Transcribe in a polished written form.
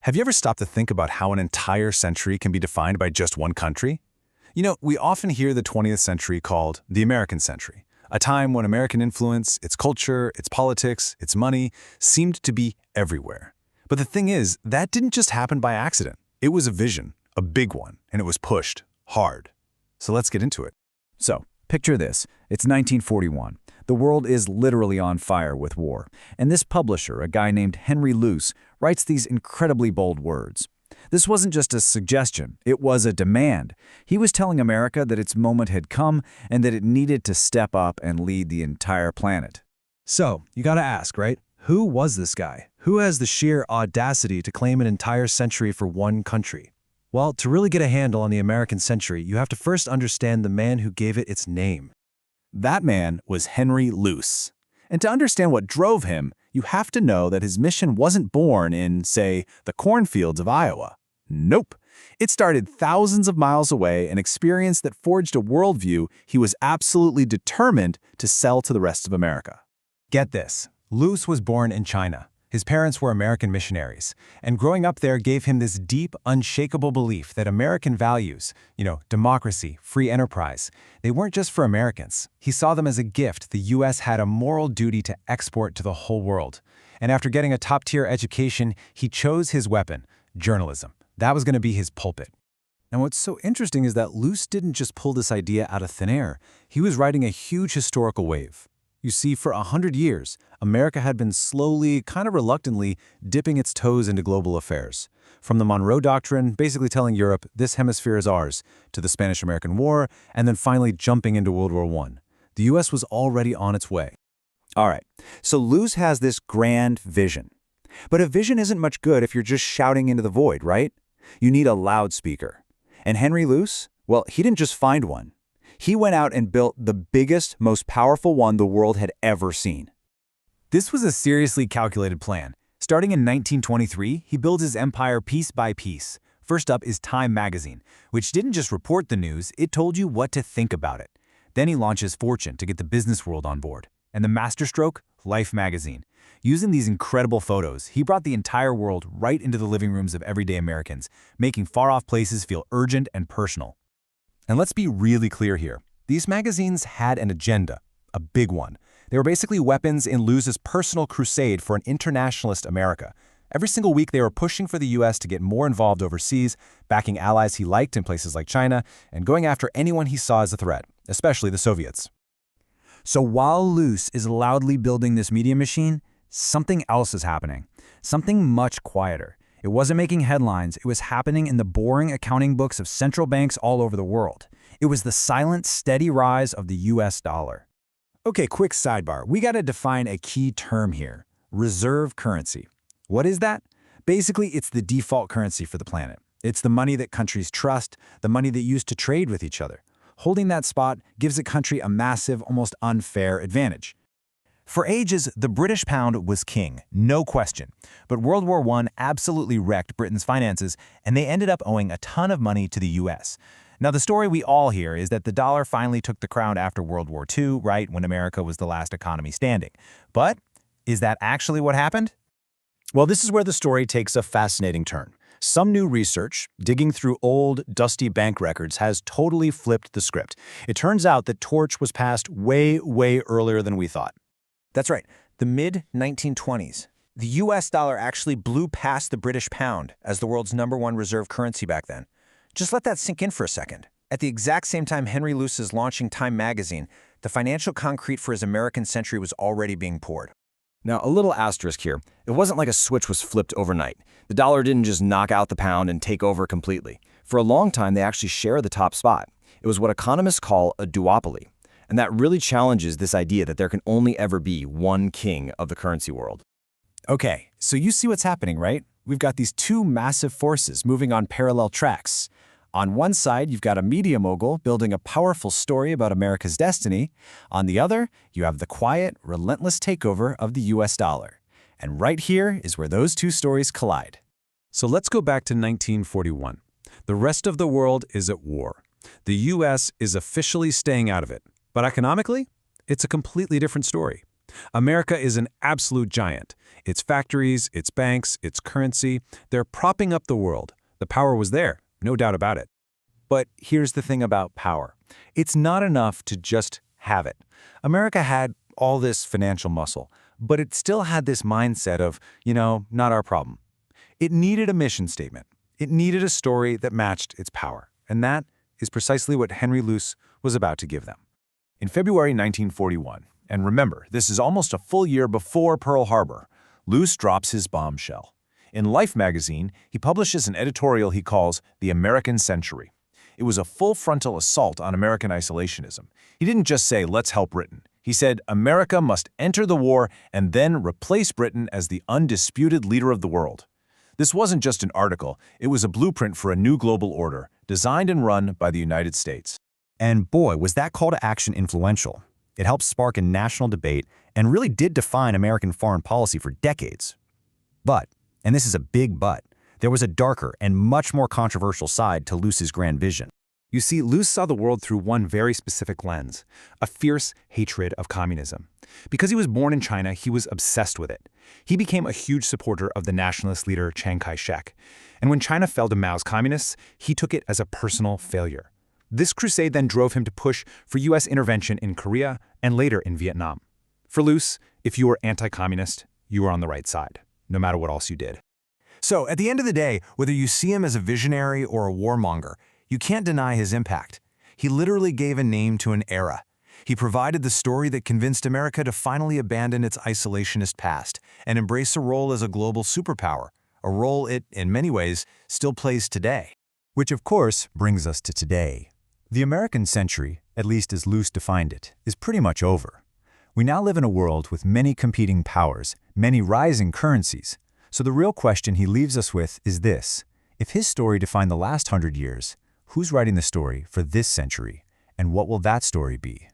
Have you ever stopped to think about how an entire century can be defined by just one country? We often hear the 20th century called the American century, a time when American influence, its culture, its politics, its money, seemed to be everywhere. But the thing is, that didn't just happen by accident. It was a vision, a big one, and it was pushed hard. So let's get into it. So, picture this. It's 1941. The world is literally on fire with war. And this publisher, a guy named Henry Luce, writes these incredibly bold words. This wasn't just a suggestion, it was a demand. He was telling America that its moment had come and that it needed to step up and lead the entire planet. So, you gotta ask, right? Who was this guy? Who has the sheer audacity to claim an entire century for one country? Well, to really get a handle on the American century, you have to first understand the man who gave it its name. That man was Henry Luce. And to understand what drove him, you have to know that his mission wasn't born in, say, the cornfields of Iowa. Nope. It started thousands of miles away, an experience that forged a worldview he was absolutely determined to sell to the rest of America. Get this. Luce was born in China. His parents were American missionaries, and growing up there gave him this deep, unshakable belief that American values, democracy, free enterprise, they weren't just for Americans. He saw them as a gift the U.S. had a moral duty to export to the whole world. And after getting a top-tier education, he chose his weapon, journalism. That was going to be his pulpit. Now, what's so interesting is that Luce didn't just pull this idea out of thin air. He was riding a huge historical wave. You see, for 100 years, America had been slowly, kind of reluctantly, dipping its toes into global affairs. From the Monroe Doctrine, basically telling Europe, this hemisphere is ours, to the Spanish-American War, and then finally jumping into World War I. The U.S. was already on its way. All right, so Luce has this grand vision. But a vision isn't much good if you're just shouting into the void, right? You need a loudspeaker. And Henry Luce? Well, he didn't just find one. He went out and built the biggest, most powerful one the world had ever seen. This was a seriously calculated plan. Starting in 1923, he builds his empire piece by piece. First up is Time magazine, which didn't just report the news, it told you what to think about it. Then he launches Fortune to get the business world on board. And the masterstroke, Life magazine. Using these incredible photos, he brought the entire world right into the living rooms of everyday Americans, making far-off places feel urgent and personal. And let's be really clear here. These magazines had an agenda, a big one. They were basically weapons in Luce's personal crusade for an internationalist America. Every single week they were pushing for the U.S. to get more involved overseas, backing allies he liked in places like China, and going after anyone he saw as a threat, especially the Soviets. So while Luce is loudly building this media machine, something else is happening. Something much quieter. It wasn't making headlines, it was happening in the boring accounting books of central banks all over the world. It was the silent, steady rise of the US dollar. Okay, quick sidebar. We gotta define a key term here. Reserve currency. What is that? Basically, it's the default currency for the planet. It's the money that countries trust, the money that used to trade with each other. Holding that spot gives a country a massive, almost unfair advantage. For ages, the British pound was king, no question. But World War I absolutely wrecked Britain's finances, and they ended up owing a ton of money to the US. Now, the story we all hear is that the dollar finally took the crown after World War II, right, when America was the last economy standing. But is that actually what happened? Well, this is where the story takes a fascinating turn. Some new research, digging through old, dusty bank records, has totally flipped the script. It turns out that torch was passed way, way earlier than we thought. That's right, the mid-1920s. The US dollar actually blew past the British pound as the world's #1 reserve currency back then. Just let that sink in for a second. At the exact same time Henry Luce is launching Time magazine, the financial concrete for his American century was already being poured. Now, a little asterisk here. It wasn't like a switch was flipped overnight. The dollar didn't just knock out the pound and take over completely. For a long time, they actually share the top spot. It was what economists call a duopoly. And that really challenges this idea that there can only ever be one king of the currency world. Okay, so you see what's happening, right? We've got these two massive forces moving on parallel tracks. On one side, you've got a media mogul building a powerful story about America's destiny. On the other, you have the quiet, relentless takeover of the US dollar. And right here is where those two stories collide. So let's go back to 1941. The rest of the world is at war. The U.S. is officially staying out of it. But economically, it's a completely different story. America is an absolute giant. Its factories, its banks, its currency, they're propping up the world. The power was there, no doubt about it. But here's the thing about power. It's not enough to just have it. America had all this financial muscle, but it still had this mindset of, not our problem. It needed a mission statement. It needed a story that matched its power. And that is precisely what Henry Luce was about to give them. In February 1941, and remember, this is almost a full year before Pearl Harbor, Luce drops his bombshell. In Life magazine, he publishes an editorial he calls The American Century. It was a full-frontal assault on American isolationism. He didn't just say, let's help Britain. He said, America must enter the war and then replace Britain as the undisputed leader of the world. This wasn't just an article, it was a blueprint for a new global order, designed and run by the United States. And boy, was that call to action influential. It helped spark a national debate and really did define American foreign policy for decades. But, and this is a big but, there was a darker and much more controversial side to Luce's grand vision. You see, Luce saw the world through one very specific lens, a fierce hatred of communism. Because he was born in China, he was obsessed with it. He became a huge supporter of the nationalist leader Chiang Kai-shek. And when China fell to Mao's communists, he took it as a personal failure. This crusade then drove him to push for U.S. intervention in Korea and later in Vietnam. For Luce, if you were anti-communist, you were on the right side, no matter what else you did. So, at the end of the day, whether you see him as a visionary or a warmonger, you can't deny his impact. He literally gave a name to an era. He provided the story that convinced America to finally abandon its isolationist past and embrace a role as a global superpower, a role it, in many ways, still plays today. Which, of course, brings us to today. The American century, at least as Luce defined it, is pretty much over. We now live in a world with many competing powers, many rising currencies. So the real question he leaves us with is this: if his story defined the last 100 years, who's writing the story for this century, and what will that story be?